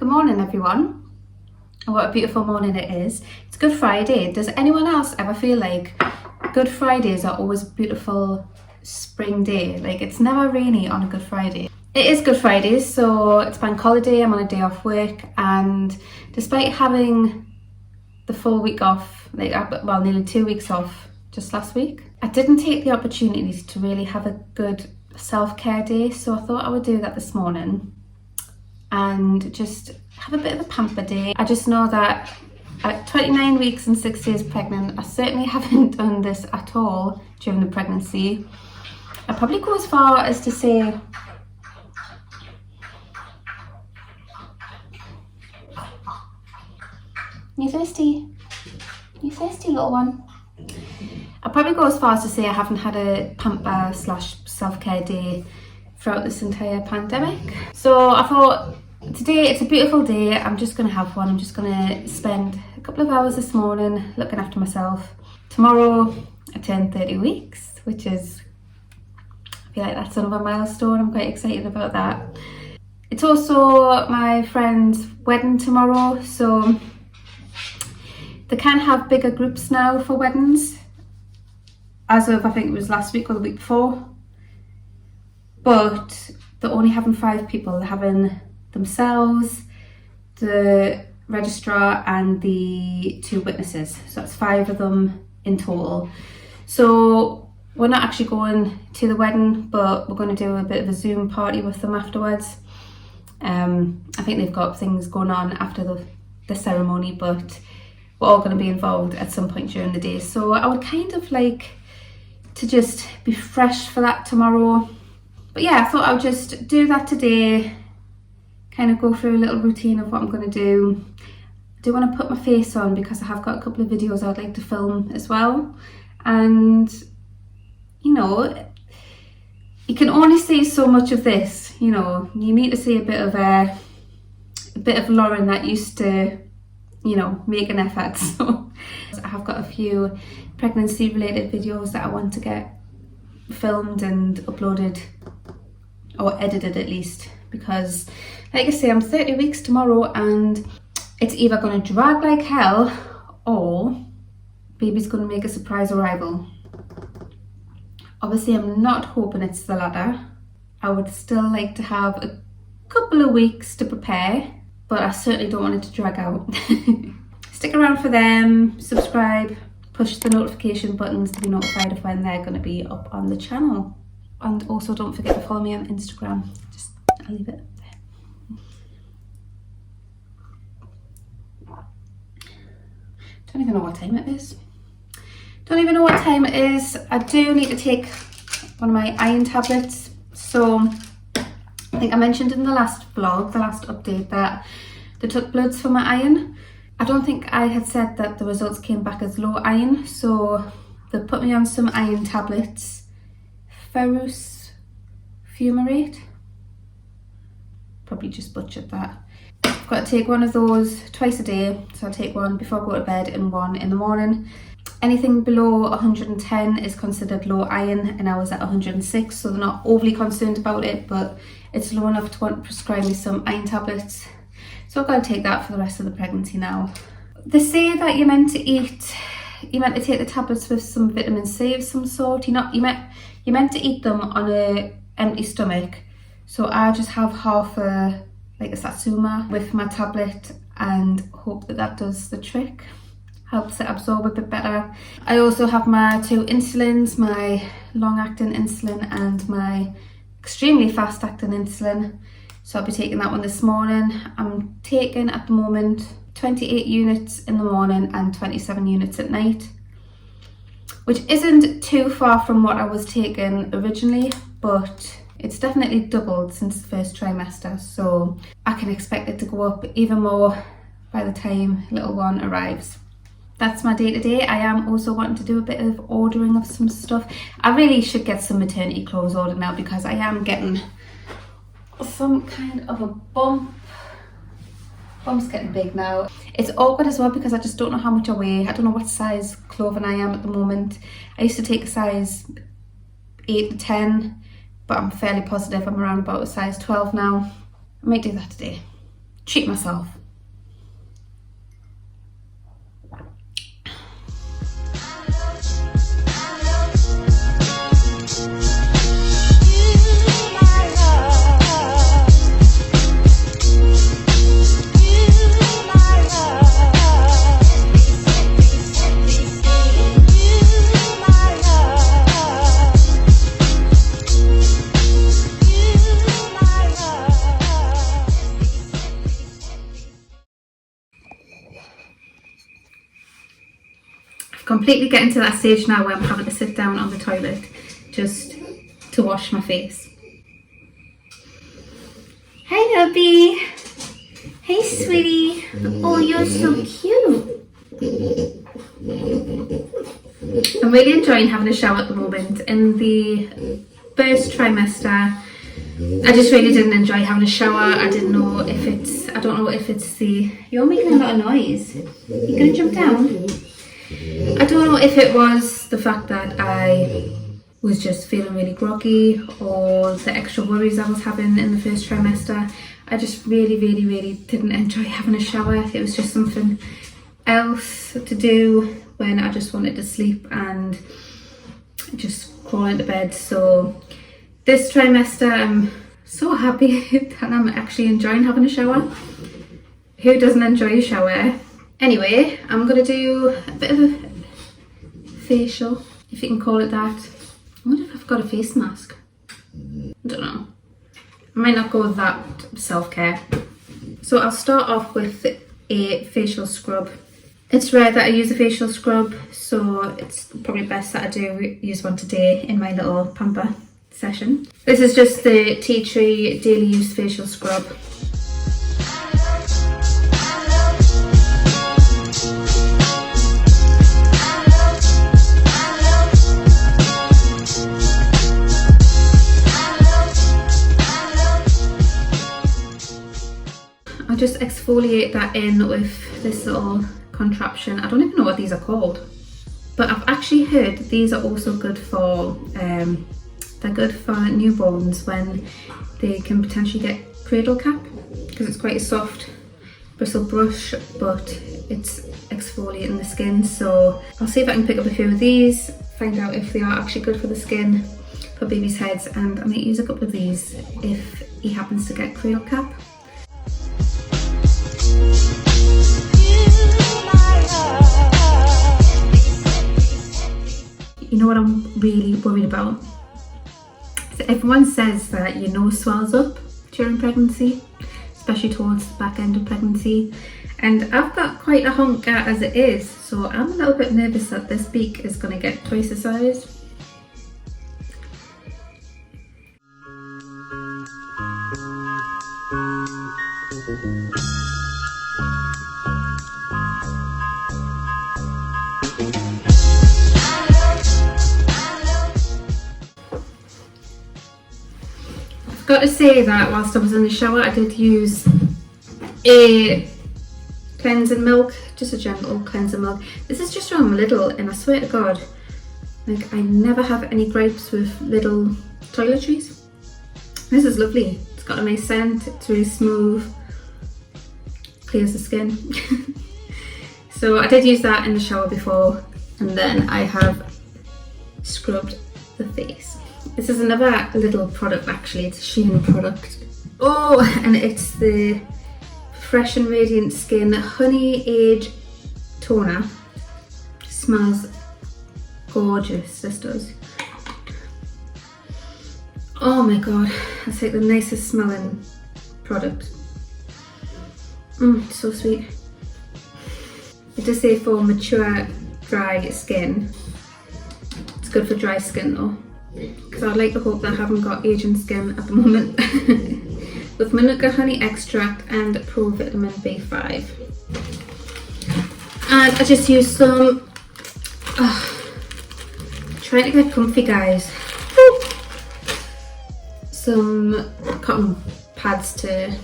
Good morning everyone. What a beautiful morning it is. It's Good Friday. Does anyone else ever feel like Good Fridays are always a beautiful spring day? Like it's never rainy on a Good Friday. It is Good Friday, so it's bank holiday, I'm on a day off work, and despite having the full week off, well, nearly 2 weeks off just last week, I didn't take the opportunity to really have a good self-care day, so I thought I would do that this morning and just have a bit of a pamper day. I just know that at 29 weeks and 6 days pregnant, I certainly haven't done this at all during the pregnancy. I'd probably go as far as to say You thirsty? You thirsty, little one? I'll probably go as far as to say I haven't had a pamper / self-care day throughout this entire pandemic. So I thought today it's a beautiful day, I'm just going to have one. I'm just going to spend a couple of hours this morning looking after myself. Tomorrow I turn 30 weeks, which is, I feel like that's another milestone. I'm quite excited about that. It's also my friend's wedding tomorrow, so they can have bigger groups now for weddings, as of I think it was last week or the week before, but they're only having 5 people. They're having themselves, the registrar and the 2 witnesses, so that's 5 of them in total. So we're not actually going to the wedding, but we're going to do a bit of a Zoom party with them afterwards. I think they've got things going on after the ceremony, but we're all going to be involved at some point during the day, so I would kind of like to just be fresh for that tomorrow. But yeah, I thought I would just do that today, kind of go through a little routine of what I'm going to do. I do want to put my face on because I have got a couple of videos I'd like to film as well, and you know, you can only see so much of this, you know. You need to see a bit of Lauren that used to, you know, make an effort. So I have got a few pregnancy related videos that I want to get filmed and uploaded, or edited at least, because like I say, I'm 30 weeks tomorrow and it's either going to drag like hell or baby's going to make a surprise arrival. Obviously I'm not hoping it's the latter. I would still like to have a couple of weeks to prepare, but I certainly don't want it to drag out. Stick around for them, subscribe, push the notification buttons to be notified of when they're going to be up on the channel. And also don't forget to follow me on Instagram. I'll leave it there. Don't even know what time it is. I do need to take one of my iron tablets. So I think I mentioned in the last vlog, the last update, that they took bloods for my iron. I don't think I had said that the results came back as low iron, so they put me on some iron tablets. Ferrous fumarate. Probably just butchered that. I've got to take one of those twice a day, so I'll take one before I go to bed and one in the morning. Anything below 110 is considered low iron, and I was at 106, so they're not overly concerned about it, but it's low enough to want to prescribe me some iron tablets. So I've got to take that for the rest of the pregnancy now. They say that you're meant to take the tablets with some vitamin C of some sort. You're meant to eat them on a empty stomach. So I just have half a satsuma with my tablet and hope that does the trick. Helps it absorb a bit better. I also have my 2 insulins, my long-acting insulin and my extremely fast-acting insulin. So I'll be taking that one this morning. I'm taking at the moment 28 units in the morning and 27 units at night, which isn't too far from what I was taking originally, but it's definitely doubled since the first trimester, so I can expect it to go up even more by the time little one arrives. That's my day to day. I am also wanting to do a bit of ordering of some stuff. I really should get some maternity clothes ordered now because I am getting some kind of a bump. Bump's getting big now. It's awkward as well because I just don't know how much I weigh. I don't know what size clothing I am at the moment. I used to take a size 8 to 10, but I'm fairly positive I'm around about a size 12 now. I might do that today. treat myself. Completely getting to that stage now where I'm having to sit down on the toilet just to wash my face. Hi Nubby! Hey sweetie! Oh, you're so cute! I'm really enjoying having a shower at the moment. In the first trimester, I just really didn't enjoy having a shower. I don't know if it's the... You're making a lot of noise. You gonna jump down? I don't know if it was the fact that I was just feeling really groggy or the extra worries I was having in the first trimester. I just really didn't enjoy having a shower. It was just something else to do when I just wanted to sleep and just crawl into bed. So this trimester I'm so happy that I'm actually enjoying having a shower. Who doesn't enjoy a shower? Anyway, I'm going to do a bit of a facial, if you can call it that. I wonder if I've got a face mask. I don't know. I might not go with that self-care. So I'll start off with a facial scrub. It's rare that I use a facial scrub, so it's probably best that I do use one today in my little pamper session. This is just the Tea Tree Daily Use Facial Scrub. I'll just exfoliate that in with this little contraption. I don't even know what these are called, but I've actually heard these are also good for they're good for newborns when they can potentially get cradle cap, because it's quite a soft bristle brush, but it's exfoliating the skin. So I'll see if I can pick up a few of these, find out if they are actually good for the skin for babies' heads, and I might use a couple of these if he happens to get cradle cap. You know what I'm really worried about? So everyone says that your nose swells up during pregnancy, especially towards the back end of pregnancy. And I've got quite a honker as it is, so I'm a little bit nervous that this beak is going to get twice the size. Got to say that whilst I was in the shower, I did use a cleansing milk, just a gentle cleansing milk. This is just from Lidl, and I swear to God, like, I never have any gripes with Lidl toiletries. This is lovely. It's got a nice scent. It's really smooth, clears the skin. So I did use that in the shower before, and then I have scrubbed the face. This is another little product, actually. It's a Shein product. Oh, and it's the Fresh and Radiant Skin Honey Age Toner. Smells gorgeous, this does. Oh my God, that's like the nicest smelling product. It's so sweet. It does say for mature, dry skin. It's good for dry skin though, because I'd like to hope that I haven't got aging skin at the moment. With Manuka honey extract and provitamin B5. And I just used some, trying to get comfy, guys. Some cotton pads to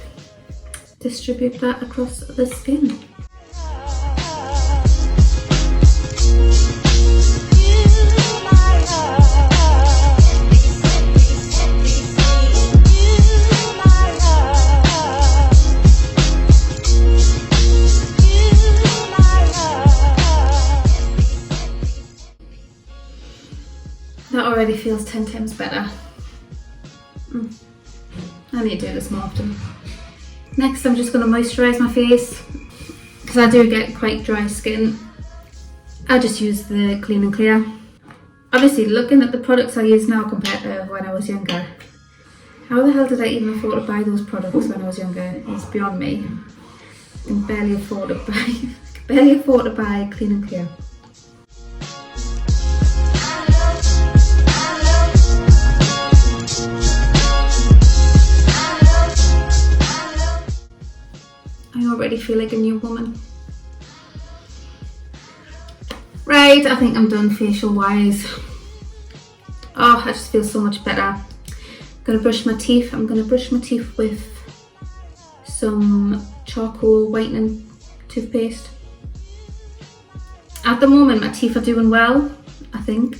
distribute that across the skin. feels 10 times better. I need to do this more often. Next, I'm just going to moisturise my face because I do get quite dry skin. I just use the Clean and Clear. Obviously, looking at the products I use now compared to when I was younger, how the hell did I even afford to buy those products when I was younger? It's beyond me. I can barely afford to buy Clean and Clear. I already feel like a new woman. Right, I think I'm done facial wise. Oh, I just feel so much better. I'm gonna brush my teeth. I'm gonna brush my teeth with some charcoal whitening toothpaste. At the moment, my teeth are doing well, I think.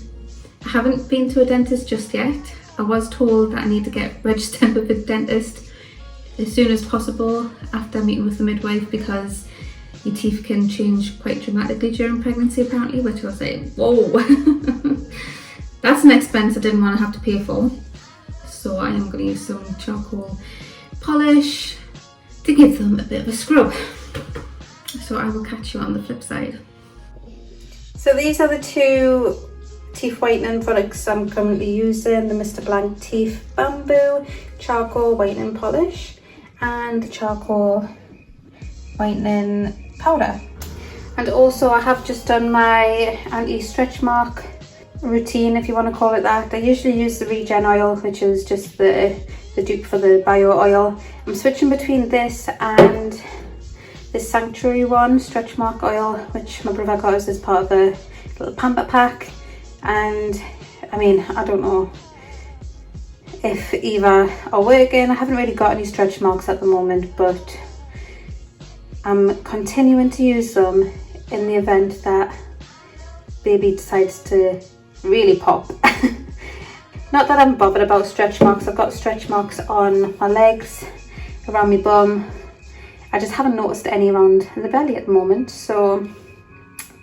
I haven't been to a dentist just yet. I was told that I need to get registered with a dentist as soon as possible after meeting with the midwife because your teeth can change quite dramatically during pregnancy apparently, which I was like, whoa. That's an expense I didn't want to have to pay for. So I am going to use some charcoal polish to give them a bit of a scrub. So I will catch you on the flip side. So these are the two teeth whitening products I'm currently using, the Mr. Blank Teeth Bamboo Charcoal Whitening Polish and the Charcoal Whitening Powder. And also I have just done my anti-stretch mark routine, if you want to call it that. I usually use the Regen oil, which is just the dupe for the bio oil. I'm switching between this and this Sanctuary one, stretch mark oil, which my brother got us as part of a little pamper pack. And I mean, I don't know if either are working. I haven't really got any stretch marks at the moment, but I'm continuing to use them in the event that baby decides to really pop. Not that I'm bothered about stretch marks. I've got stretch marks on my legs, around my bum. I just haven't noticed any around the belly at the moment, so I'm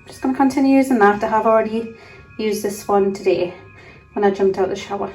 just going to continue using that. I have already used this one today when I jumped out the shower.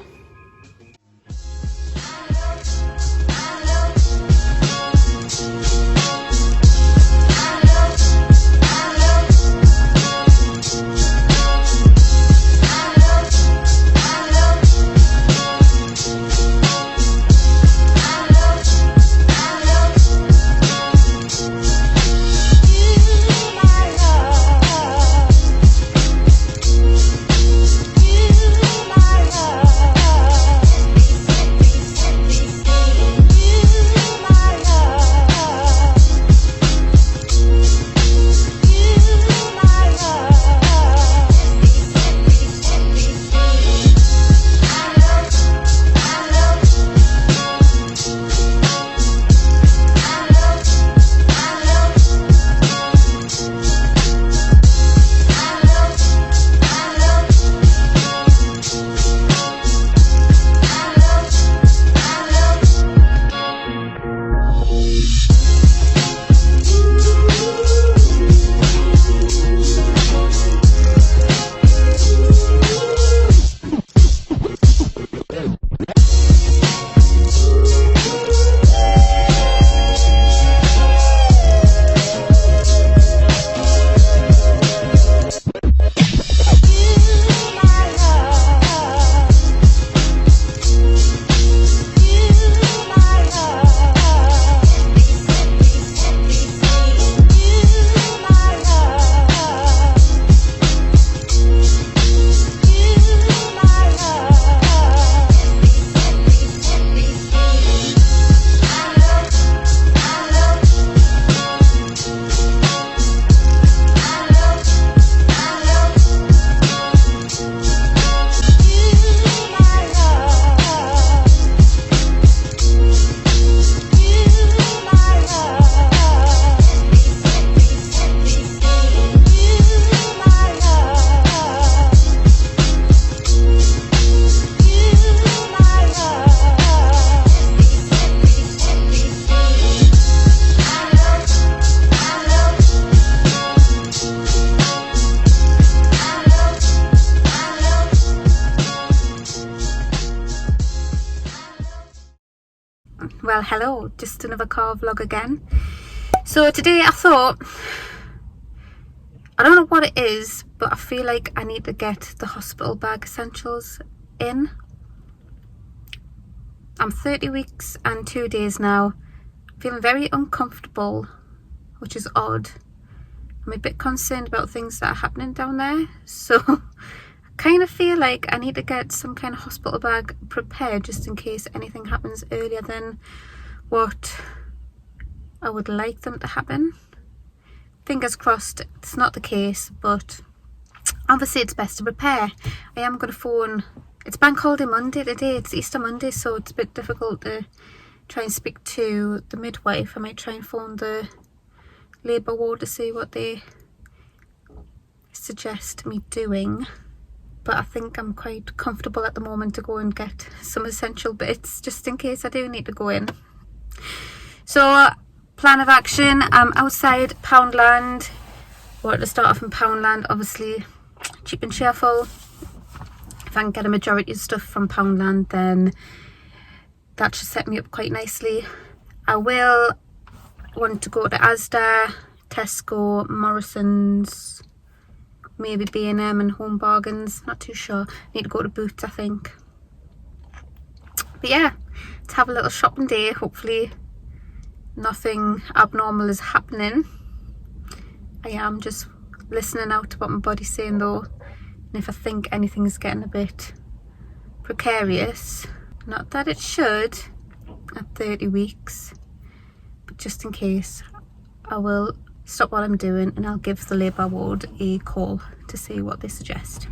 Well, hello, just another car vlog again. So today I thought, I don't know what it is, but I feel like I need to get the hospital bag essentials in. I'm 30 weeks and 2 days now. I'm feeling very uncomfortable, which is odd. I'm a bit concerned about things that are happening down there, so I kind of feel like I need to get some kind of hospital bag prepared just in case anything happens earlier than what I would like them to happen. Fingers crossed it's not the case, but obviously it's best to prepare. I am going to phone, it's Bank Holiday Monday today, it's Easter Monday, so it's a bit difficult to try and speak to the midwife. I might try and phone the labour ward to see what they suggest me doing, but I think I'm quite comfortable at the moment to go and get some essential bits just in case I do need to go in. So plan of action, I'm outside Poundland. Wanted to start off in Poundland, obviously cheap and cheerful. If I can get a majority of stuff from Poundland, then that should set me up quite nicely. I will want to go to Asda, Tesco, Morrison's, maybe B&M and Home Bargains, not too sure. Need to go to Boots, I think. But yeah, let's have a little shopping day. Hopefully nothing abnormal is happening. I am just listening out to what my body's saying though, and if I think anything's getting a bit precarious, not that it should at 30 weeks, but just in case, I will stop what I'm doing and I'll give the labour ward a call to see what they suggest.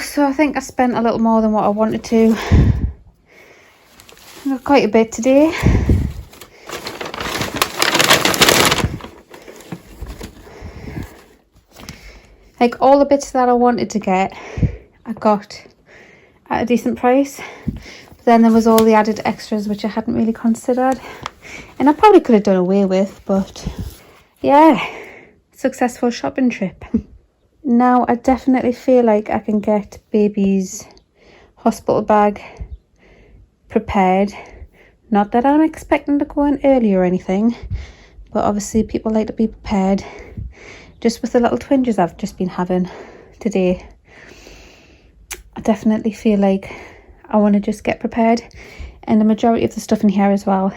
So I think I spent a little more than what I wanted to. I got quite a bit today. Like all the bits that I wanted to get, I got at a decent price. But then there was all the added extras which I hadn't really considered. And I probably could have done away with, but yeah, successful shopping trip. Now I definitely feel like I can get baby's hospital bag prepared. Not that I'm expecting to go in early or anything, but obviously people like to be prepared. Just with the little twinges I've just been having today, I definitely feel like I want to just get prepared. And the majority of the stuff in here as well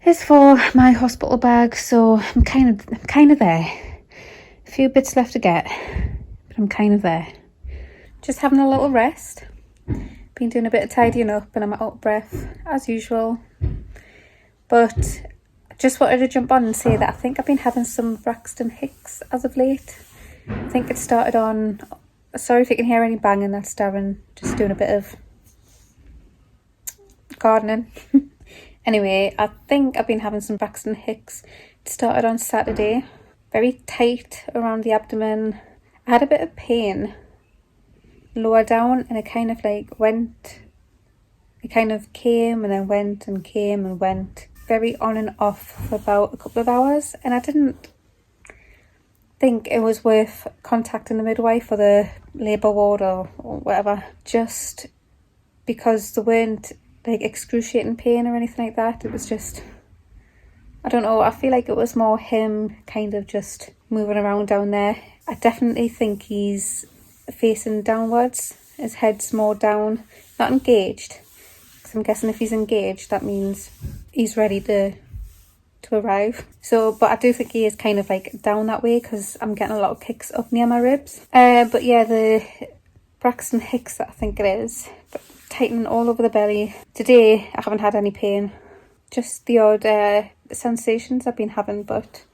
is for my hospital bag, so I'm kind of there. A few bits left to get, but I'm kind of there. Just having a little rest. Been doing a bit of tidying up and I'm out of breath as usual. But I just wanted to jump on and say that I think I've been having some Braxton Hicks as of late. I think it started on, sorry if you can hear any banging, that's Darren just doing a bit of gardening. Anyway, I think I've been having some Braxton Hicks. It started on Saturday. Very tight around the abdomen. I had a bit of pain lower down and it kind of like went, it kind of came and then went and came and went. Very on and off for about a couple of hours, and I didn't think it was worth contacting the midwife or the labour ward or whatever, just because there weren't like excruciating pain or anything like that. It was just, I don't know, I feel like it was more him kind of just moving around down there. I definitely think he's facing downwards, his head's more down, not engaged, because I'm guessing if he's engaged that means he's ready to arrive. So, but I do think he is kind of like down that way because I'm getting a lot of kicks up near my ribs. But yeah, the Braxton Hicks, I think it is, but tightening all over the belly. Today I haven't had any pain, just the odd sensations I've been having, but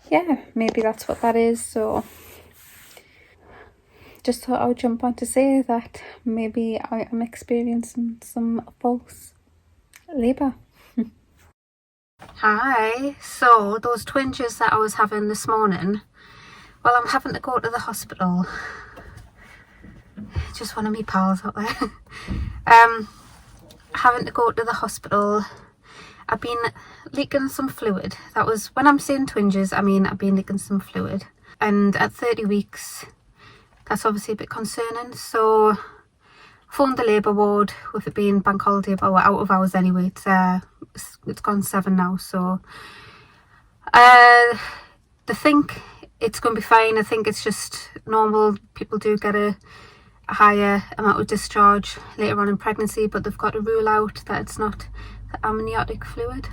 yeah, maybe that's what that is. So just thought I would jump on to say that maybe I am experiencing some false labour. Hi, so those twinges that I was having this morning, well, I'm having to go to the hospital. Just one of me pals out there. Having to go to the hospital. I've been leaking some fluid. That was, when I'm saying twinges, I mean I've been leaking some fluid. And at 30 weeks, that's obviously a bit concerning. So phoned the labour ward, with it being bank holiday, but we're out of hours anyway. It's gone 7 now, so they think it's going to be fine. I think it's just normal. People do get a higher amount of discharge later on in pregnancy, but they've got to rule out that it's not the amniotic fluid.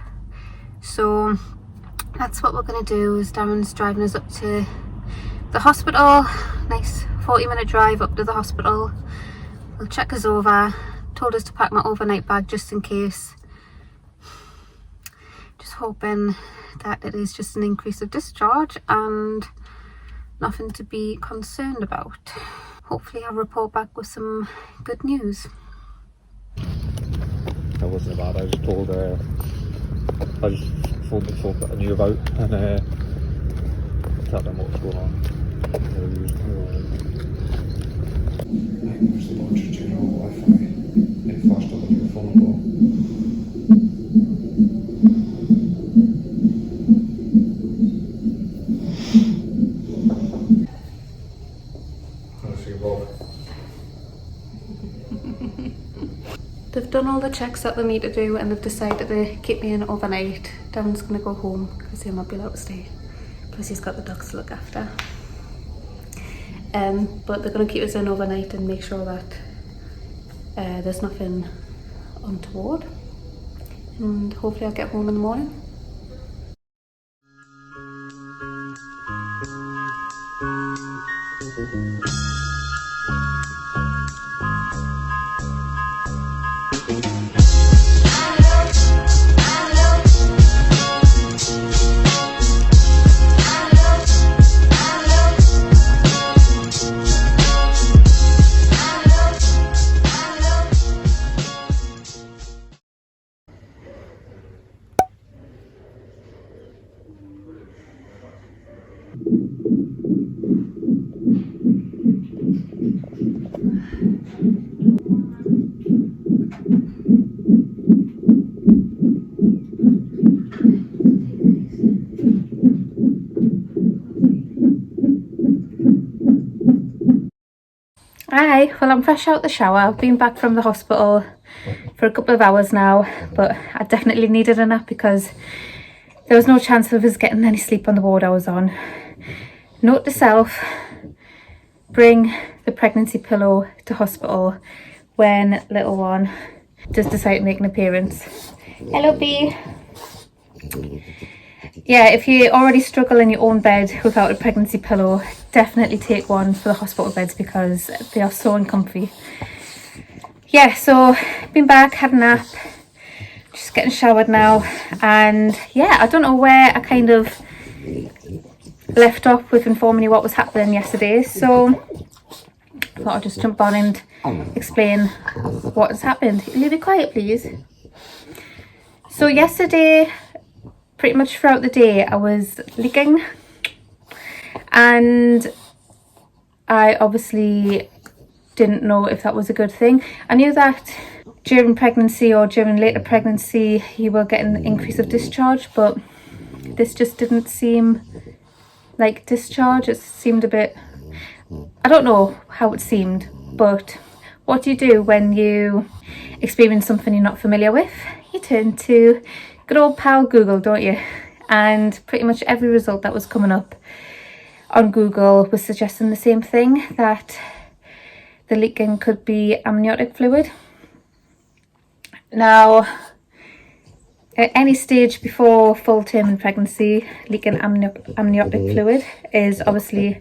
So that's what we're going to do. Is Darren's driving us up to the hospital. Nice 40-minute drive up to the hospital. We'll check us over. Told us to pack my overnight bag just in case. Just hoping that it is just an increase of discharge and nothing to be concerned about. Hopefully I'll report back with some good news. That wasn't bad. I was told I just phoned the folk that I knew about and tell them what was going on. There's a bunch of general Wi-Fi. It flashed up on your phone call. They've done all the checks that they need to do and they've decided to keep me in overnight. Darren's going to go home because he'll not be allowed to stay. Plus he's got the dogs to look after. But they're going to keep us in overnight and make sure that there's nothing untoward. And hopefully I'll get home in the morning. Hi, well I'm fresh out the shower. I've been back from the hospital for a couple of hours now, but I definitely needed a nap because there was no chance of us getting any sleep on the ward I was on. Note to self, bring the pregnancy pillow to hospital when little one does decide to make an appearance. Hello B. Yeah, if you already struggle in your own bed without a pregnancy pillow, definitely take one for the hospital beds because they are so uncomfy. Yeah, so been back, had a nap, just getting showered now, and yeah, I don't know where I kind of left off with informing you what was happening yesterday, so I thought I'd just jump on and explain what has happened. Leave it quiet, please. So yesterday, pretty much throughout the day, I was leaking, and I obviously didn't know if that was a good thing. I knew that during pregnancy or during later pregnancy you will get an increase of discharge, but this just didn't seem like discharge. It seemed a bit, I don't know how it seemed, but what do you do when you experience something you're not familiar with? You turn to good old pal Google, don't you? And pretty much every result that was coming up on Google was suggesting the same thing, that the leaking could be amniotic fluid. Now, at any stage before full term in pregnancy, leaking amniotic fluid is obviously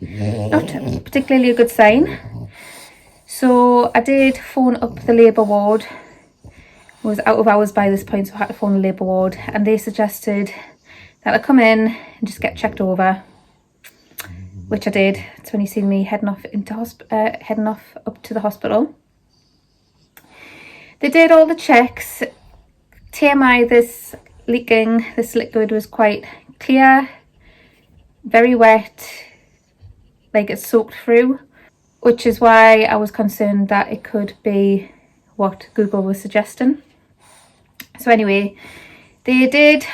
not particularly a good sign. So I did phone up the labour ward. I was out of hours by this point, so I had to phone the labour ward, and they suggested that I come in and just get checked over, which I did. It's when you seen me heading off up to the hospital. They did all the checks. TMI, this liquid was quite clear, very wet, like it's soaked through, which is why I was concerned that it could be what Google was suggesting. So anyway, they did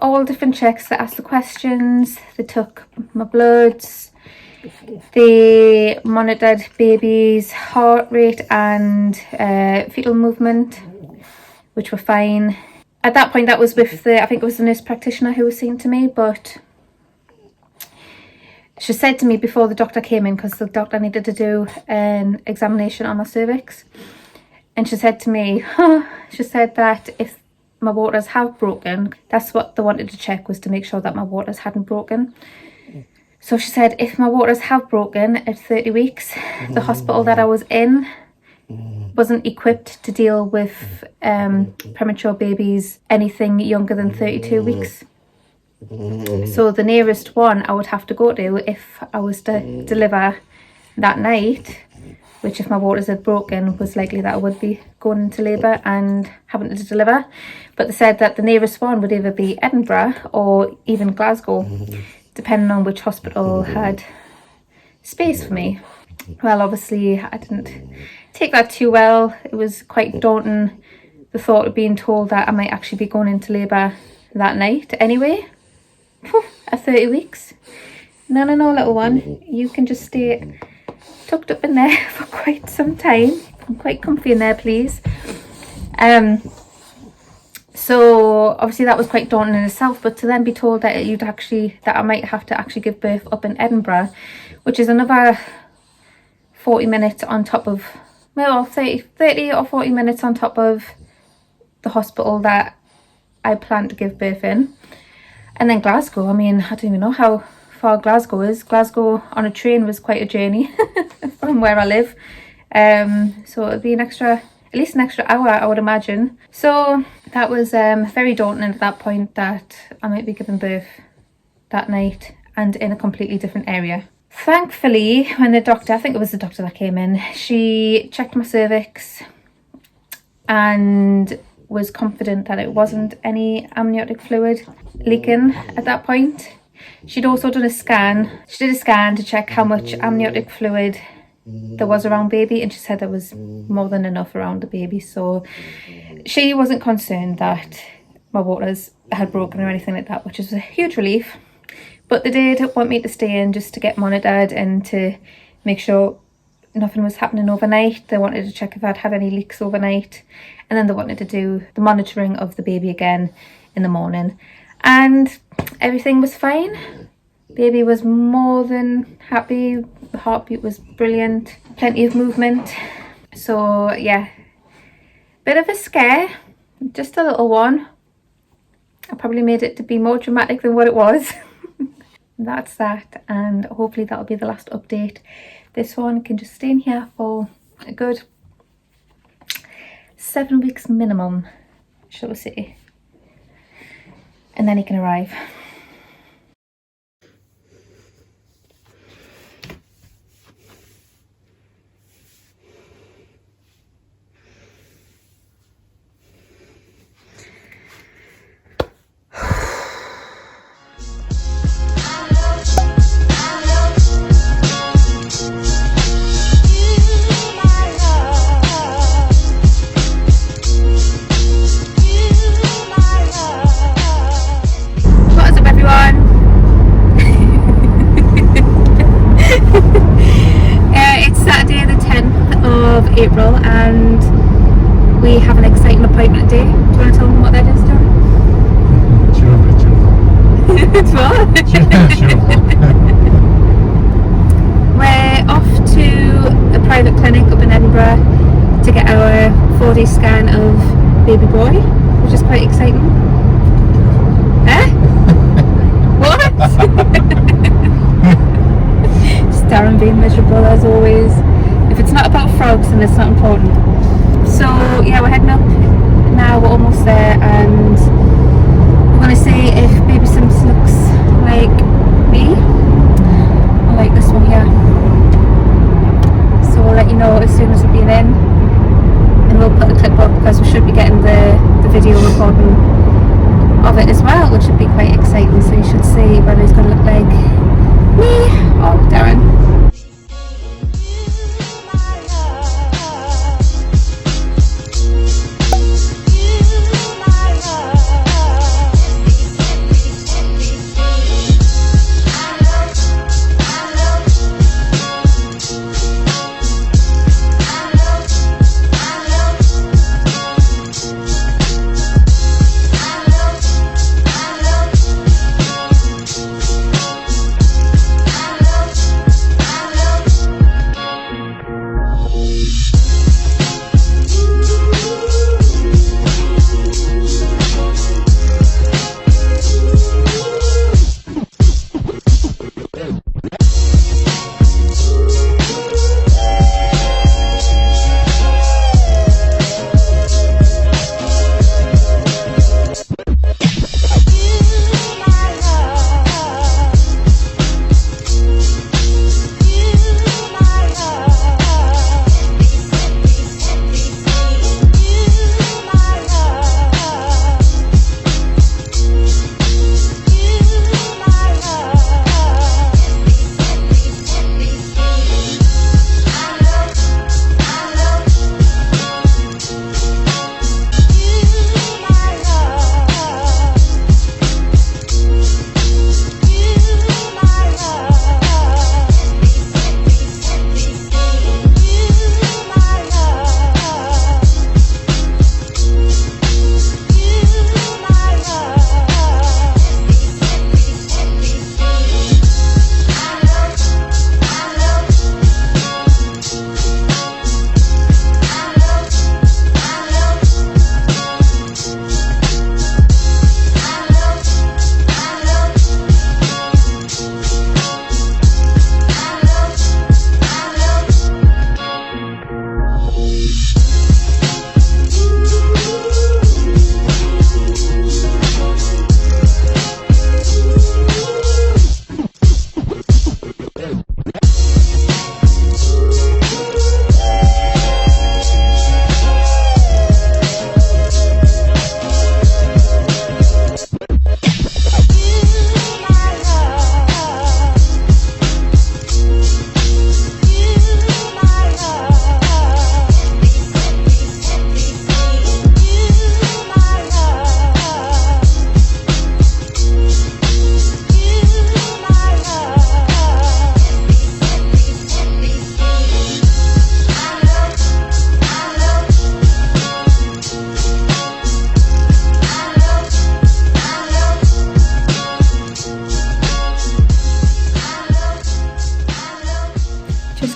all different checks. They asked the questions, they took my bloods, they monitored baby's heart rate and fetal movement, which were fine. At that point, that was with I think it was the nurse practitioner who was saying to me, but she said to me before the doctor came in, because the doctor needed to do an examination on my cervix, and she said to me, she said that if my waters have broken, that's what they wanted to check, was to make sure that my waters hadn't broken. So she said if my waters have broken at 30 weeks, the hospital that I was in wasn't equipped to deal with premature babies anything younger than 32 weeks. So the nearest one I would have to go to if I was to deliver that night, which if my waters had broken was likely that I would be going into labour and having to deliver. But they said that the nearest one would either be Edinburgh or even Glasgow, depending on which hospital had space for me. Well, obviously I didn't take that too well. It was quite daunting, the thought of being told that I might actually be going into labour that night anyway. At 30 weeks. No, little one. You can just stay tucked up in there for quite some time. I'm quite comfy in there, please. So obviously that was quite daunting in itself, but to then be told that that I might have to actually give birth up in Edinburgh, which is another 40 minutes on top of, well, 30 or 40 minutes on top of the hospital that I plan to give birth in. And then Glasgow, I mean, I don't even know how far Glasgow is. Glasgow on a train was quite a journey from where I live. So it'd be at least an extra hour, I would imagine. So that was very daunting at that point, that I might be giving birth that night and in a completely different area. Thankfully, when the doctor, I think it was the doctor that came in, she checked my cervix and was confident that it wasn't any amniotic fluid leaking at that point. She'd also done a scan. She did a scan to check how much amniotic fluid there was around baby, and she said there was more than enough around the baby, so she wasn't concerned that my waters had broken or anything like that, which is a huge relief. But they did want me to stay in just to get monitored and to make sure nothing was happening overnight. They wanted to check if I'd had any leaks overnight, and then they wanted to do the monitoring of the baby again in the morning, and everything was fine. Baby was more than happy. The heartbeat was brilliant, plenty of movement. So yeah, bit of a scare, just a little one. I probably made it to be more dramatic than what it was. That's that, and hopefully that'll be the last update. This one can just stay in here for a good 7 weeks minimum, shall we say, and then he can arrive. April, and we have an exciting appointment today. Do you want to tell them what that is, John? Sure. It's what? Sure. We're off to a private clinic up in Edinburgh to get our 4D scan of baby boy, which is quite exciting. Eh? What? Just Darren being miserable as always. If it's not about frogs, then it's not important. So yeah, we're heading up now. We're almost there, and we're gonna see if baby Simps looks like me or like this one here. So we'll let you know as soon as we've been in, and we'll put a clip up because we should be getting the video recording of it as well, which should be quite exciting. So you should see whether he's going to look like me or Darren.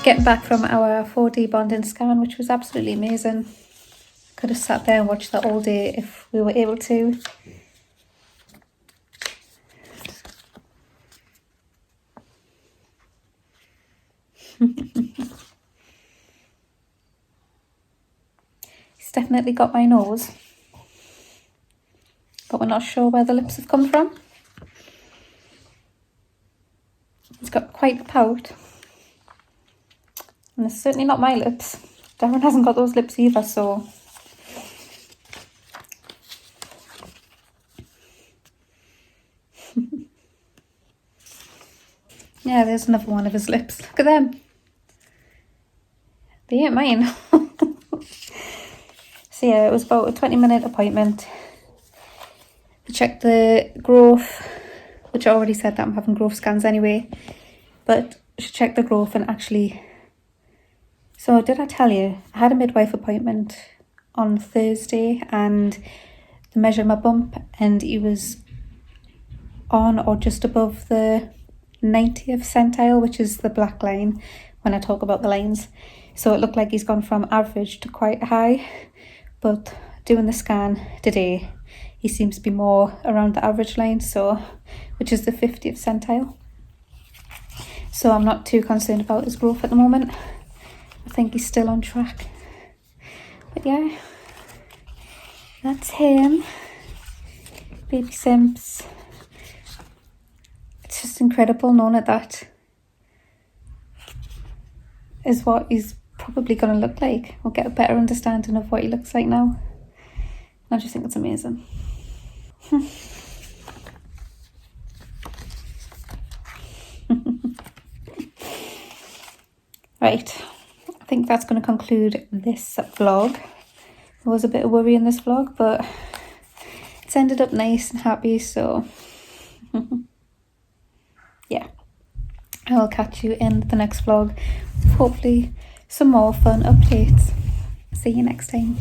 Getting back from our 4D bonding scan, which was absolutely amazing. Could have sat there and watched that all day if we were able to. He's definitely got my nose, but we're not sure where the lips have come from. He's got quite a pout. And it's certainly not my lips. Darren hasn't got those lips either, so... yeah, there's another one of his lips. Look at them. They ain't mine. So yeah, it was about a 20-minute appointment. We checked the growth, which I already said that I'm having growth scans anyway. But she checked the growth and actually... So did I tell you, I had a midwife appointment on Thursday and they measured my bump and he was on or just above the 90th centile, which is the black line when I talk about the lines. So it looked like he's gone from average to quite high, but doing the scan today, he seems to be more around the average line, so which is the 50th centile. So I'm not too concerned about his growth at the moment. I think he's still on track. But yeah, that's him. Baby Simps. It's just incredible knowing that is what he's probably going to look like. We'll get a better understanding of what he looks like now. I just think it's amazing. Right, I think that's going to conclude this vlog. There was a bit of worry in this vlog, but it's ended up nice and happy, so yeah. I'll catch you in the next vlog with hopefully some more fun updates. See you next time.